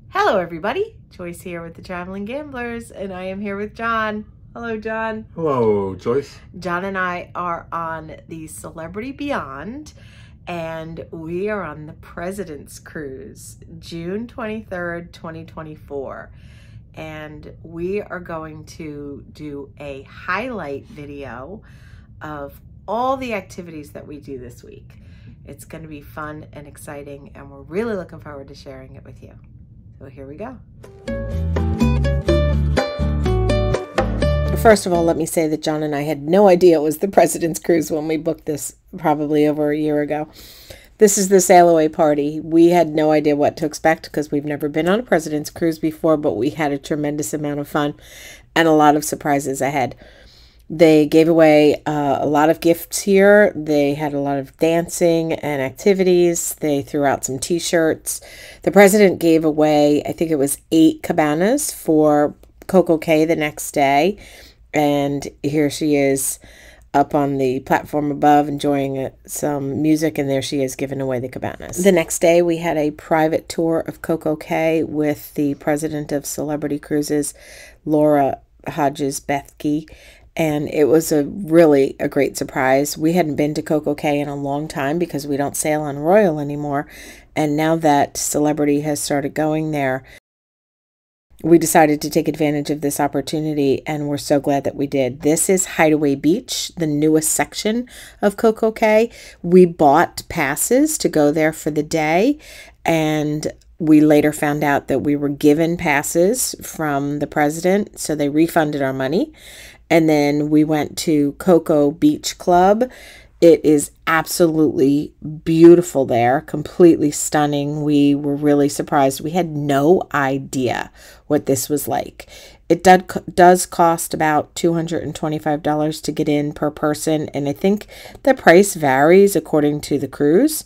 Hello everybody, Joyce here with the Traveling Gamblers, and I am here with Jon. Hello Jon. Hello Joyce. Jon and I are on the Celebrity Beyond, and we are on the President's Cruise, June 23rd, 2024. And we are going to do a highlight video of all the activities that we do this week. It's going to be fun and exciting, and we're really looking forward to sharing it with you. So here we go. First of all, let me say that Jon and I had no idea it was the President's Cruise when we booked this probably over a year ago. This is the sail away party. We had no idea what to expect because we've never been on a President's Cruise before, but we had a tremendous amount of fun and a lot of surprises ahead. They gave away a lot of gifts here. They had a lot of dancing and activities. They threw out some t-shirts. The president gave away, I think it was 8 cabanas for Coco Cay the next day. And here she is up on the platform above enjoying some music, and there she is giving away the cabanas. The next day we had a private tour of Coco Cay with the president of Celebrity Cruises, Hodges Bethge. And it was really a great surprise. We hadn't been to Coco Cay in a long time because we don't sail on Royal anymore. And now that Celebrity has started going there, we decided to take advantage of this opportunity, and we're so glad that we did. This is Hideaway Beach, the newest section of Coco Cay. We bought passes to go there for the day, and we later found out that we were given passes from the president, so they refunded our money. And then we went to Coco Beach Club. It is absolutely beautiful there, completely stunning. We were really surprised. We had no idea what this was like. It does cost about $225 to get in per person, and I think the price varies according to the cruise.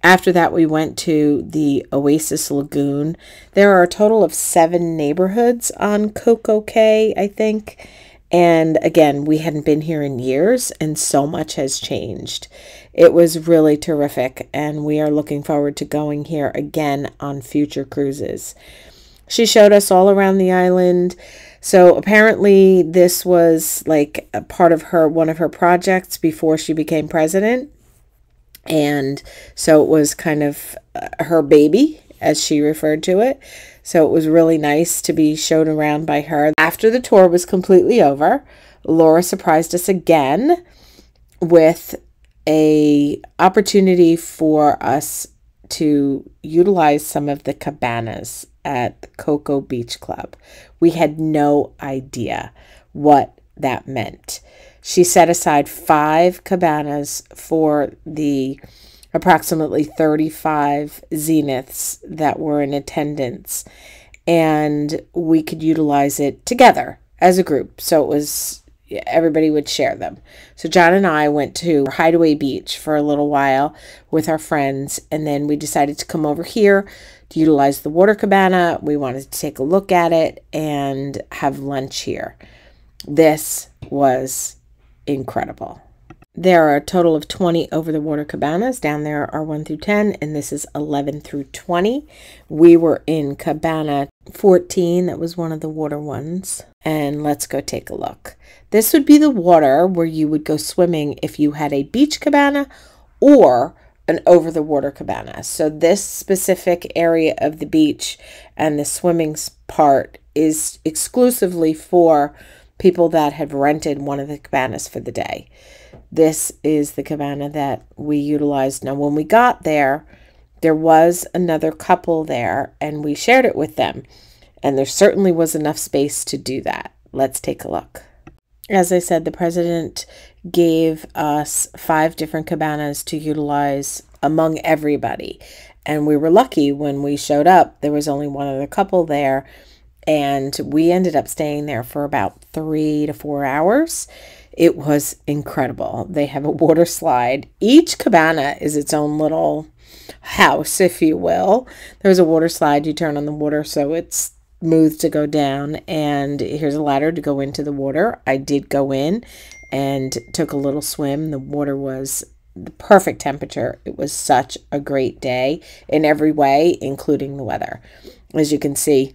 After that, we went to the Oasis Lagoon. There are a total of 7 neighborhoods on Coco Cay, I think. And again, we hadn't been here in years, and so much has changed. It was really terrific, and we are looking forward to going here again on future cruises. She showed us all around the island. So apparently this was like a part of one of her projects before she became president. And so it was kind of her baby, as she referred to it. So it was really nice to be shown around by her. After the tour was completely over, Laura surprised us again with an opportunity for us to utilize some of the cabanas at the Coco Beach Club. We had no idea what that meant. She set aside 5 cabanas for the approximately 35 zeniths that were in attendance, and we could utilize it together as a group. So it was, everybody would share them. So Jon and I went to Hideaway Beach for a little while with our friends, and then we decided to come over here to utilize the water cabana. We wanted to take a look at it and have lunch here. This was incredible. There are a total of 20 over-the-water cabanas. Down there are 1 through 10, and this is 11 through 20. We were in cabana 14. That was one of the water ones. And let's go take a look. This would be the water where you would go swimming if you had a beach cabana or an over-the-water cabana. So this specific area of the beach and the swimming part is exclusively for people that have rented one of the cabanas for the day. This is the cabana that we utilized. Now, when we got there, there was another couple there, and we shared it with them. And there certainly was enough space to do that. Let's take a look. As I said, the president gave us 5 different cabanas to utilize among everybody. And we were lucky when we showed up. There was only one other couple there. And we ended up staying there for about 3 to 4 hours. It was incredible. They have a water slide. Each cabana is its own little house, if you will. There's a water slide. You turn on the water so it's smooth to go down. And here's a ladder to go into the water. I did go in and took a little swim. The water was the perfect temperature. It was such a great day in every way, including the weather. As you can see,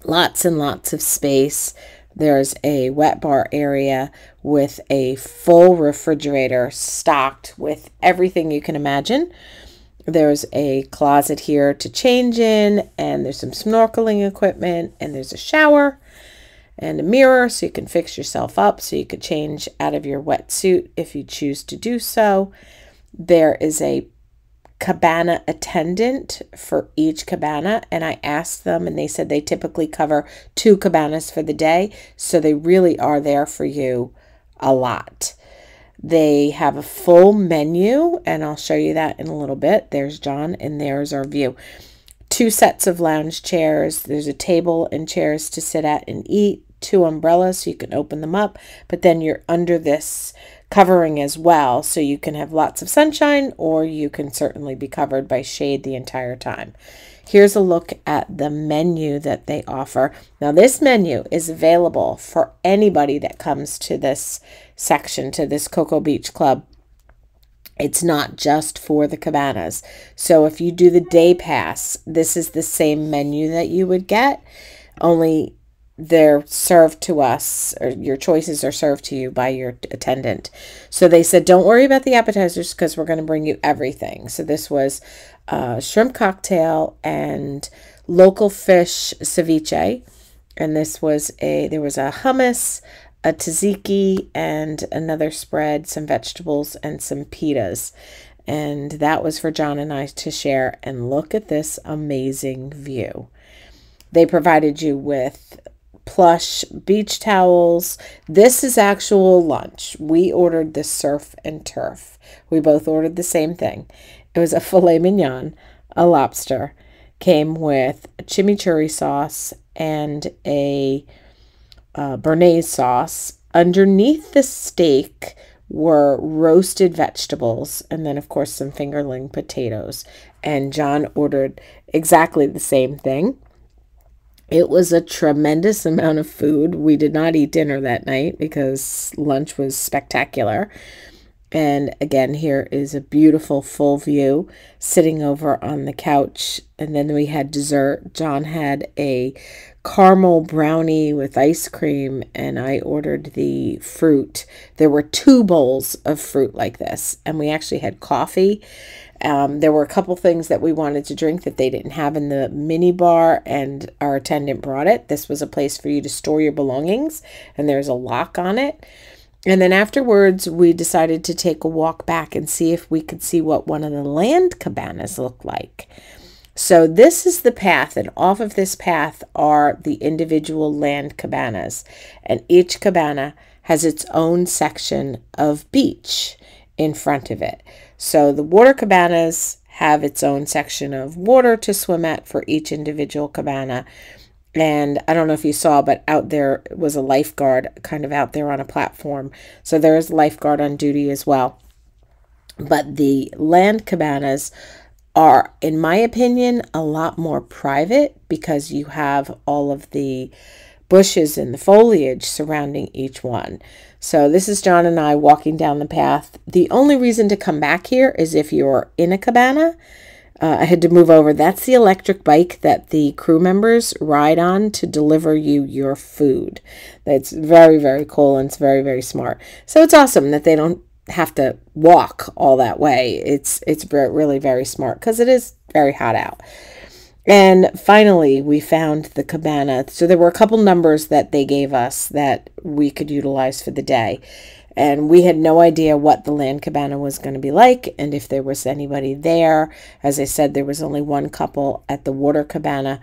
lots and lots of space. There's a wet bar area with a full refrigerator stocked with everything you can imagine. There's a closet here to change in, and there's some snorkeling equipment, and there's a shower and a mirror so you can fix yourself up so you could change out of your wetsuit if you choose to do so. There is a cabana attendant for each cabana, and I asked them and they said they typically cover 2 cabanas for the day, so they really are there for you a lot. They have a full menu, and I'll show you that in a little bit. There's Jon, and there's our view. 2 sets of lounge chairs. There's a table and chairs to sit at and eat. 2 umbrellas so you can open them up, but then you're under this covering as well, so you can have lots of sunshine, or you can certainly be covered by shade the entire time. Here's a look at the menu that they offer. Now, this menu is available for anybody that comes to this section, to this Cocoa Beach Club. It's not just for the cabanas. So if you do the day pass, this is the same menu that you would get, only they're served to us, or your choices are served to you by your attendant. So they said, don't worry about the appetizers because we're going to bring you everything. So this was shrimp cocktail and local fish ceviche. And this was there was a hummus, a tzatziki, and another spread, some vegetables, and some pitas. And that was for Jon and I to share. And look at this amazing view. They provided you with plush beach towels. This is actual lunch. We ordered the surf and turf. We both ordered the same thing. It was a filet mignon, a lobster, came with a chimichurri sauce and a béarnaise sauce. Underneath the steak were roasted vegetables, and then of course some fingerling potatoes. And Jon ordered exactly the same thing. It was a tremendous amount of food. We did not eat dinner that night because lunch was spectacular. And again, here is a beautiful full view sitting over on the couch. And then we had dessert. Jon had a caramel brownie with ice cream, and I ordered the fruit. There were 2 bowls of fruit like this, and we actually had coffee. There were a couple things that we wanted to drink that they didn't have in the mini bar, and our attendant brought it. This was a place for you to store your belongings, and there's a lock on it. And then afterwards, we decided to take a walk back and see if we could see what one of the land cabanas looked like. So this is the path, and off of this path are the individual land cabanas, and each cabana has its own section of beach in front of it. So the water cabanas have its own section of water to swim at for each individual cabana. And I don't know if you saw, but out there was a lifeguard kind of out there on a platform. So there is a lifeguard on duty as well. But the land cabanas are, in my opinion, a lot more private because you have all of the bushes and the foliage surrounding each one. So this is Jon and I walking down the path. The only reason to come back here is if you're in a cabana. I had to move over. That's the electric bike that the crew members ride on to deliver you your food. That's very, very cool, and it's very, very smart. So it's awesome that they don't have to walk all that way. It's really very smart because it is very hot out. And finally, we found the cabana. So there were a couple numbers that they gave us that we could utilize for the day. And we had no idea what the land cabana was going to be like and if there was anybody there. As I said, there was only one couple at the water cabana.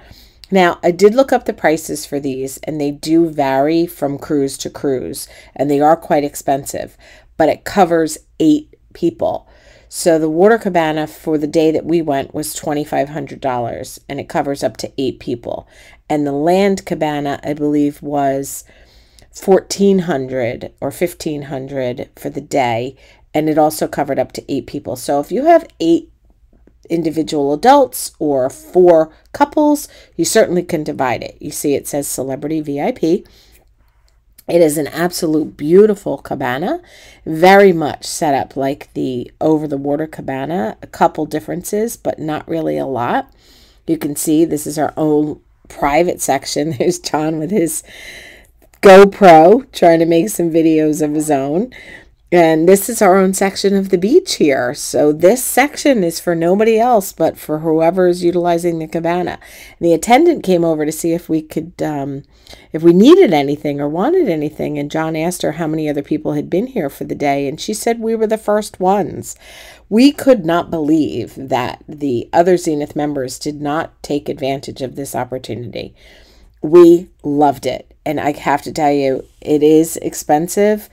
Now, I did look up the prices for these, and they do vary from cruise to cruise, and they are quite expensive, but it covers 8 people. So the water cabana for the day that we went was $2,500, and it covers up to 8 people. And the land cabana, I believe, was $1,400 or $1,500 for the day, and it also covered up to 8 people. So if you have 8 individual adults or 4 couples, you certainly can divide it. You see it says Celebrity VIP. It is an absolute beautiful cabana, very much set up like the over the water cabana. A couple differences, but not really a lot. You can see this is our own private section. There's Jon with his GoPro trying to make some videos of his own. And this is our own section of the beach here. So this section is for nobody else but for whoever is utilizing the cabana. And the attendant came over to see if we could, if we needed anything or wanted anything. And Jon asked her how many other people had been here for the day. And she said we were the first ones. We could not believe that the other Zenith members did not take advantage of this opportunity. We loved it. And I have to tell you, it is expensive.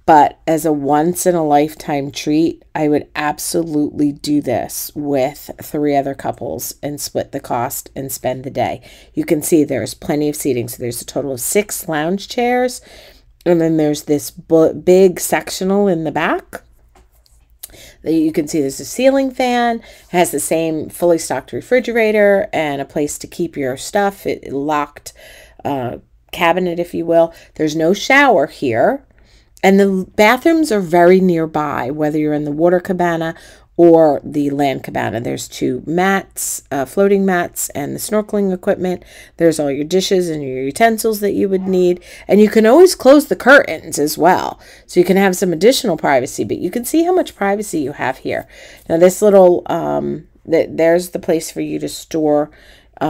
But as a once-in-a-lifetime treat, I would absolutely do this with 3 other couples and split the cost and spend the day. You can see there's plenty of seating. So there's a total of 6 lounge chairs. And then there's this big sectional in the back. You can see there's a ceiling fan. It has the same fully stocked refrigerator and a place to keep your stuff. It locked cabinet, if you will. There's no shower here. And the bathrooms are very nearby, whether you're in the water cabana or the land cabana. There's 2 mats, floating mats, and the snorkeling equipment. There's all your dishes and your utensils that you would need. And you can always close the curtains as well. So you can have some additional privacy, but you can see how much privacy you have here. Now this little, there's the place for you to store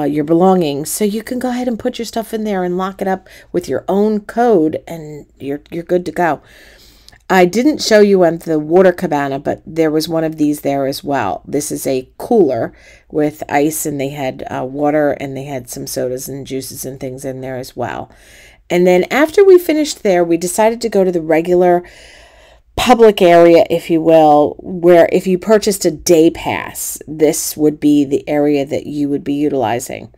your belongings, so you can go ahead and put your stuff in there and lock it up with your own code, and you're good to go. I didn't show you on the water cabana, but there was one of these there as well. This is a cooler with ice, and they had water, and they had some sodas and juices and things in there as well. And then after we finished there, we decided to go to the regular public area, if you will, where if you purchased a day pass, this would be the area that you would be utilizing.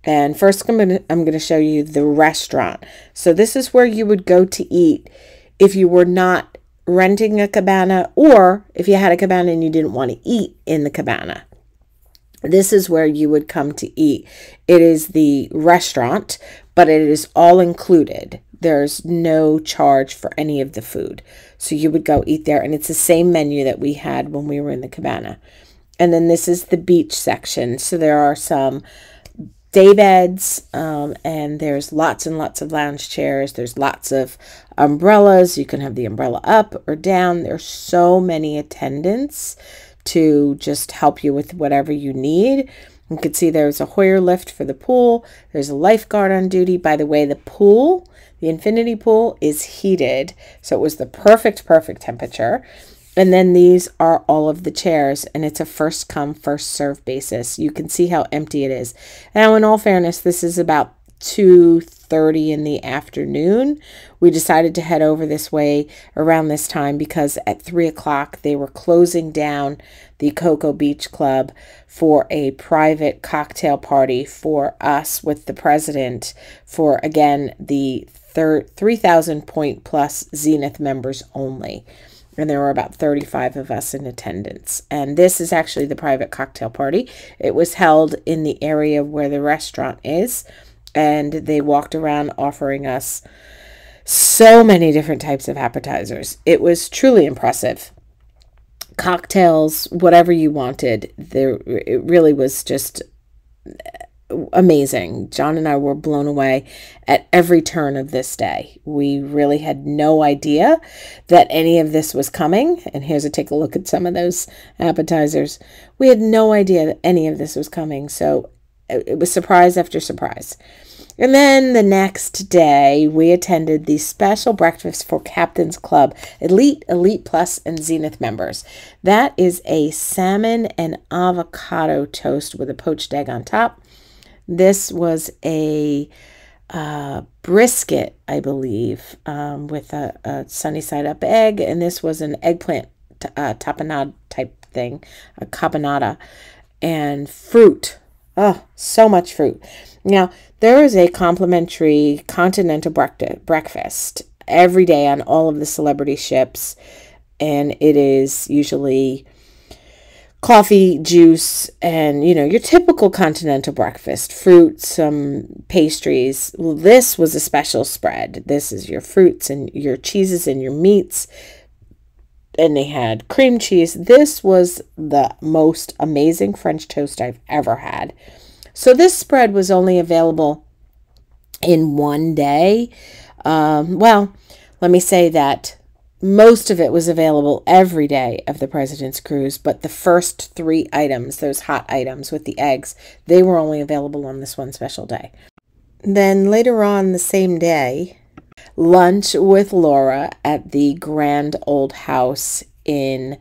And first I'm going to show you the restaurant. So this is where you would go to eat if you were not renting a cabana, or if you had a cabana and you didn't want to eat in the cabana. This is where you would come to eat. It is the restaurant, but it is all included. There's no charge for any of the food. So you would go eat there, and it's the same menu that we had when we were in the cabana. And then this is the beach section. So there are some day beds, and there's lots and lots of lounge chairs. There's lots of umbrellas. You can have the umbrella up or down. There's so many attendants to just help you with whatever you need. You can see there's a Hoyer lift for the pool. There's a lifeguard on duty. By the way, the pool, the infinity pool, is heated. So it was the perfect temperature. And then these are all of the chairs, and it's a first come, first serve basis. You can see how empty it is. Now, in all fairness, this is about 2:30 in the afternoon. We decided to head over this way around this time because at 3 o'clock they were closing down the Cocoa Beach Club for a private cocktail party for us with the president for, again, the 3,000 point plus Zenith members only. And there were about 35 of us in attendance. And this is actually the private cocktail party. It was held in the area where the restaurant is. And they walked around offering us so many different types of appetizers. It was truly impressive. Cocktails, whatever you wanted. It really was just amazing. Jon and I were blown away at every turn of this day. We really had no idea that any of this was coming. And here's take a look at some of those appetizers. We had no idea that any of this was coming. So it was surprise after surprise. And then the next day, we attended the special breakfast for Captain's Club, Elite, Elite Plus, and Zenith members. That is a salmon and avocado toast with a poached egg on top. This was a brisket, I believe, with a sunny side up egg. And this was an eggplant tapenade type thing, a cabanata, and fruit. Oh, so much fruit. Now, there is a complimentary continental breakfast every day on all of the celebrity ships. And it is usually coffee, juice, and, your typical continental breakfast. Fruit, some pastries. Well, this was a special spread. This is your fruits and your cheeses and your meats. And they had cream cheese. This was the most amazing French toast I've ever had. So this spread was only available in one day. Well, let me say that most of it was available every day of the President's Cruise, but the first 3 items, those hot items with the eggs, they were only available on this one special day. Then later on the same day, lunch with Laura at the Grand Old House in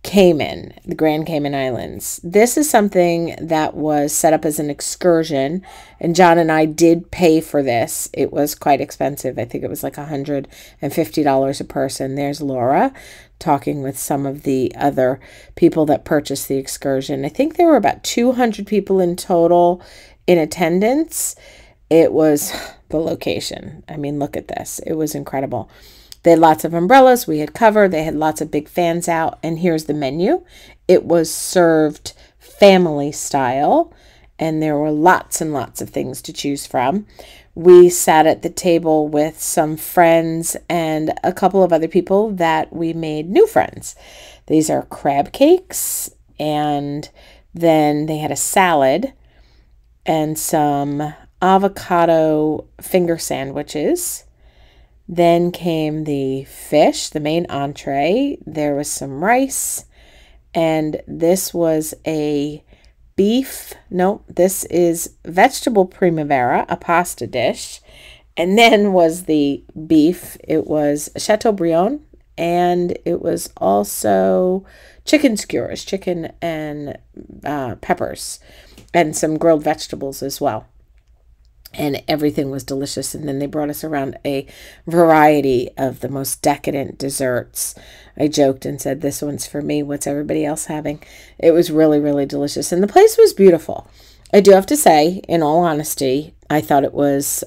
Cayman, the Grand Cayman Islands. This is something that was set up as an excursion, and Jon and I did pay for this. It was quite expensive. I think it was like $150 a person. There's Laura talking with some of the other people that purchased the excursion. I think there were about 200 people in total in attendance. It was the location. I mean, look at this. It was incredible. They had lots of umbrellas. We had cover. They had lots of big fans out. And here's the menu. It was served family style, and there were lots and lots of things to choose from. We sat at the table with some friends and a couple of other people that we made new friends. These are crab cakes, and then they had a salad and some avocado finger sandwiches. Then came the fish, the main entree. There was some rice, and this was a this is vegetable primavera, a pasta dish. And then was the beef. It was Chateaubriand, and it was also chicken skewers, chicken and peppers, and some grilled vegetables as well. And everything was delicious. And then they brought us around a variety of the most decadent desserts. I joked and said, this one's for me. What's everybody else having? It was really, really delicious. And the place was beautiful. I do have to say, in all honesty, I thought it was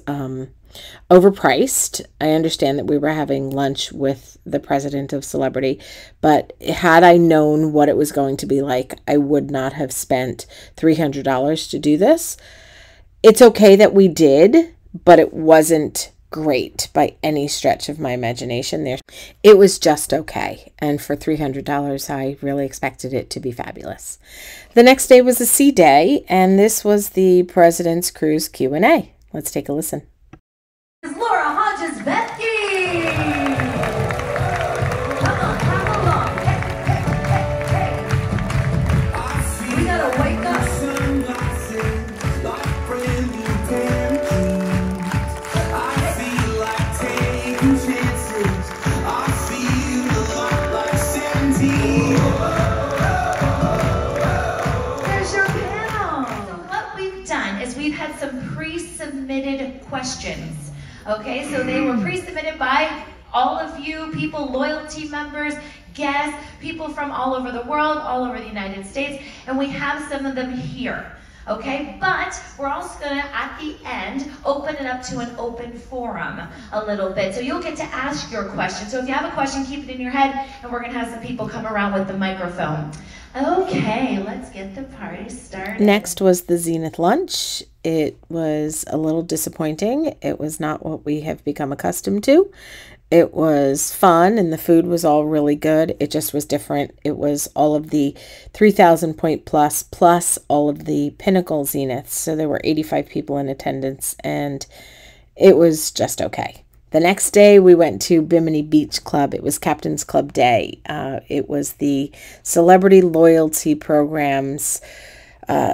overpriced. I understand that we were having lunch with the president of Celebrity, but had I known what it was going to be like, I would not have spent $300 to do this. It's okay that we did, but it wasn't great by any stretch of my imagination. It was just okay. And for $300, I really expected it to be fabulous. The next day was a sea day, and this was the President's Cruise Q&A. Let's take a listen. This is Laura Hodges Bethge. Come on, come along. Hey. We gotta wake up. Pre-submitted questions. Okay, so they were pre-submitted by all of you people, loyalty members, guests, people from all over the world, all over the United States, and we have some of them here. Okay, but we're also gonna, at the end, open it up to an open forum a little bit. So you'll get to ask your question. So if you have a question, keep it in your head, and we're gonna have some people come around with the microphone. Okay, let's get the party started. Next was the Zenith lunch. It was a little disappointing. It was not what we have become accustomed to. It was fun, and the food was all really good. It just was different. It was all of the 3,000 point plus all of the Pinnacle Zeniths. So there were 85 people in attendance, and it was just okay. The next day, we went to Bimini Beach Club. It was Captain's Club Day. It was the Celebrity Loyalty Program's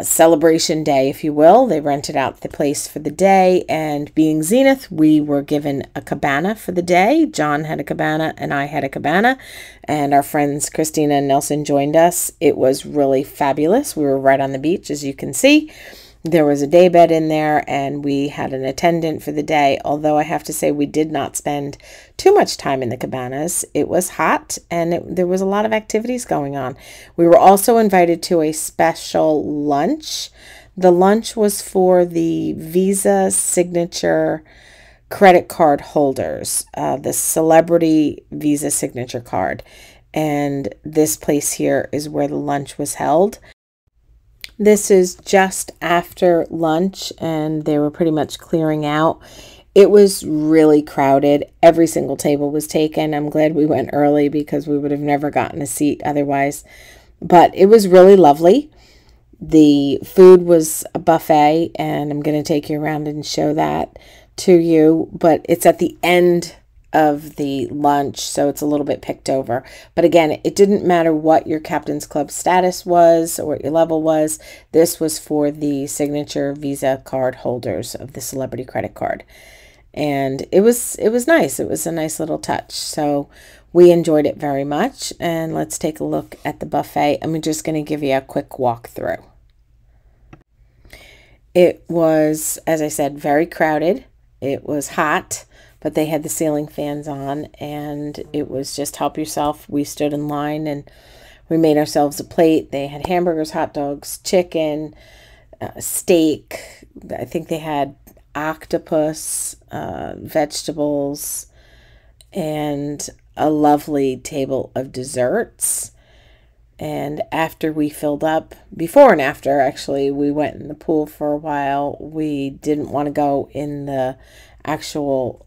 celebration day, if you will. They rented out the place for the day, and being Zenith, we were given a cabana for the day. Jon had a cabana, and I had a cabana, and our friends Christina and Nelson joined us. It was really fabulous. We were right on the beach, as you can see. There was a day bed in there, and we had an attendant for the day, although I have to say we did not spend too much time in the cabanas. It was hot, and there was a lot of activities going on. We were also invited to a special lunch. The lunch was for the Visa Signature credit card holders, the Celebrity Visa Signature card. And this place here is where the lunch was held. This is just after lunch, and they were pretty much clearing out. It was really crowded. Every single table was taken. I'm glad we went early because we would have never gotten a seat otherwise. But it was really lovely. The food was a buffet, and I'm going to take you around and show that to you, but it's at the end of the lunch, so it's a little bit picked over. But again, it didn't matter what your Captain's Club status was or what your level was. This was for the signature Visa card holders of the Celebrity Credit Card. And it was nice. It was a nice little touch. So we enjoyed it very much. And let's take a look at the buffet. I'm just going to give you a quick walkthrough. It was, as I said, very crowded. It was hot, but they had the ceiling fans on, and it was just help yourself. We stood in line and we made ourselves a plate. They had hamburgers, hot dogs, chicken, steak. I think they had octopus, vegetables, and a lovely table of desserts. And after we filled up, before and after, actually, we went in the pool for a while. We didn't want to go in the actual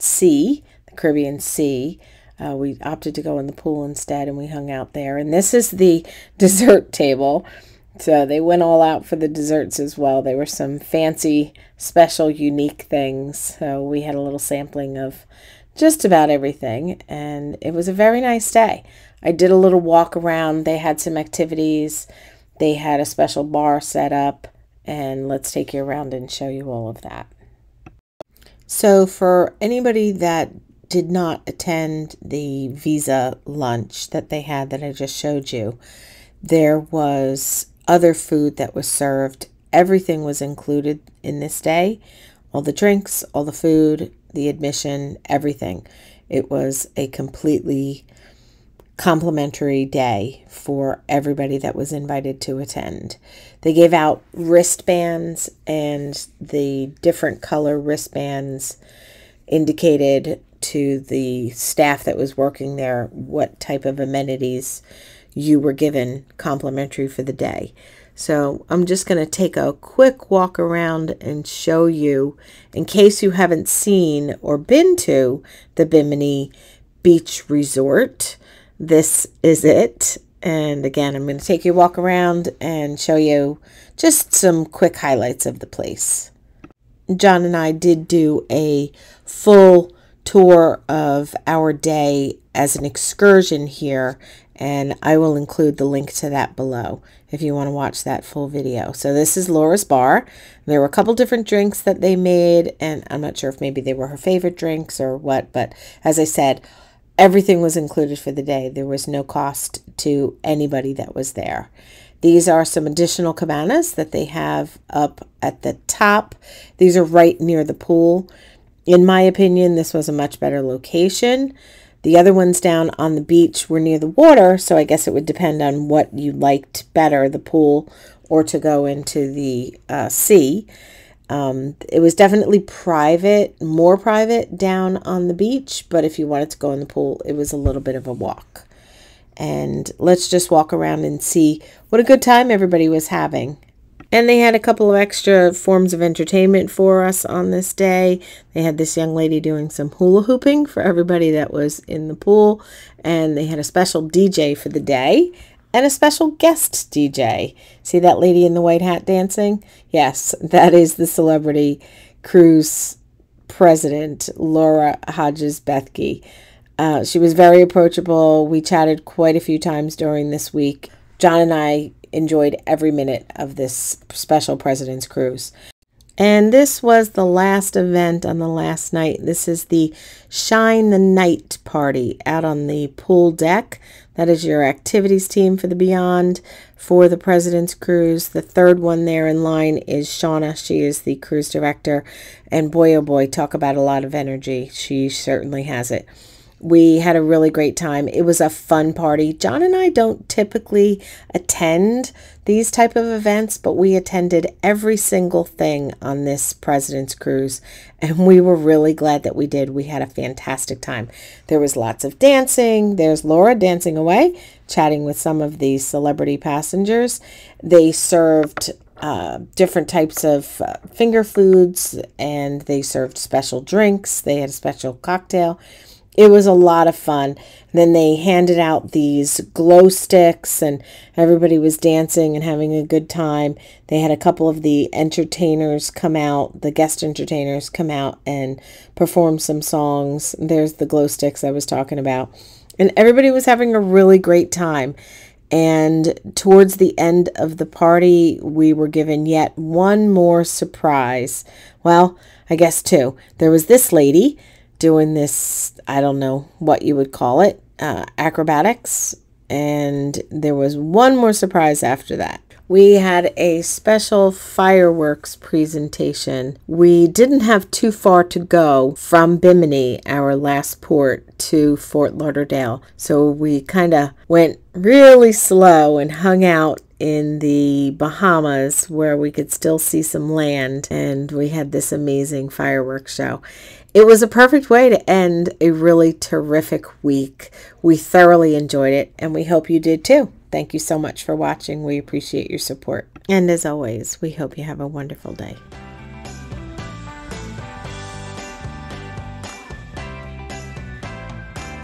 sea, the Caribbean Sea. We opted to go in the pool instead, and we hung out there. And this is the dessert table. So they went all out for the desserts as well. There were some fancy, special, unique things. So we had a little sampling of just about everything. And it was a very nice day. I did a little walk around. They had some activities. They had a special bar set up. And let's take you around and show you all of that. So for anybody that did not attend the Visa lunch that they had that I just showed you, there was other food that was served. Everything was included in this day. All the drinks, all the food, the admission, everything. It was a completely complimentary day for everybody that was invited to attend. They gave out wristbands, and the different color wristbands indicated to the staff that was working there what type of amenities you were given complimentary for the day. So I'm just going to take a quick walk around and show you, in case you haven't seen or been to the Bimini Beach Resort. This is it. And again, I'm going to take you a walk around and show you just some quick highlights of the place. Jon and I did do a full tour of our day as an excursion here, and I will include the link to that below if you want to watch that full video. So this is Laura's bar. There were a couple different drinks that they made, and I'm not sure if maybe they were her favorite drinks or what, but as I said, everything was included for the day. There was no cost to anybody that was there. These are some additional cabanas that they have up at the top. These are right near the pool. In my opinion, this was a much better location. The other ones down on the beach were near the water, so I guess it would depend on what you liked better, the pool or to go into the sea. It was definitely private, more private down on the beach, but if you wanted to go in the pool, it was a little bit of a walk. And let's just walk around and see what a good time everybody was having. And they had a couple of extra forms of entertainment for us on this day. They had this young lady doing some hula hooping for everybody that was in the pool. And they had a special DJ for the day and a special guest DJ. See that lady in the white hat dancing? Yes, that is the Celebrity Cruise president, Laura Hodges Bethge. She was very approachable. We chatted quite a few times during this week. Jon and I enjoyed every minute of this special President's Cruise. And this was the last event on the last night. This is the Shine the Night party out on the pool deck. That is your activities team for the Beyond for the President's Cruise. The third one there in line is Shauna. She is the cruise director. And boy, oh boy, talk about a lot of energy. She certainly has it. We had a really great time. It was a fun party. Jon and I don't typically attend these type of events, but we attended every single thing on this President's Cruise, and we were really glad that we did. We had a fantastic time. There was lots of dancing. There's Laura dancing away, chatting with some of the celebrity passengers. They served different types of finger foods, and they served special drinks. They had a special cocktail. It was a lot of fun. And then they handed out these glow sticks and everybody was dancing and having a good time. They had a couple of the entertainers come out, the guest entertainers come out and perform some songs. There's the glow sticks I was talking about. And everybody was having a really great time. And towards the end of the party, we were given yet one more surprise. Well, I guess two. There was this lady doing this, I don't know what you would call it, acrobatics. And there was one more surprise after that. We had a special fireworks presentation. We didn't have too far to go from Bimini, our last port, to Fort Lauderdale. So we kind of went really slow and hung out in the Bahamas where we could still see some land, and we had this amazing fireworks show. It was a perfect way to end a really terrific week. We thoroughly enjoyed it, and we hope you did too. Thank you so much for watching. We appreciate your support. And as always, we hope you have a wonderful day.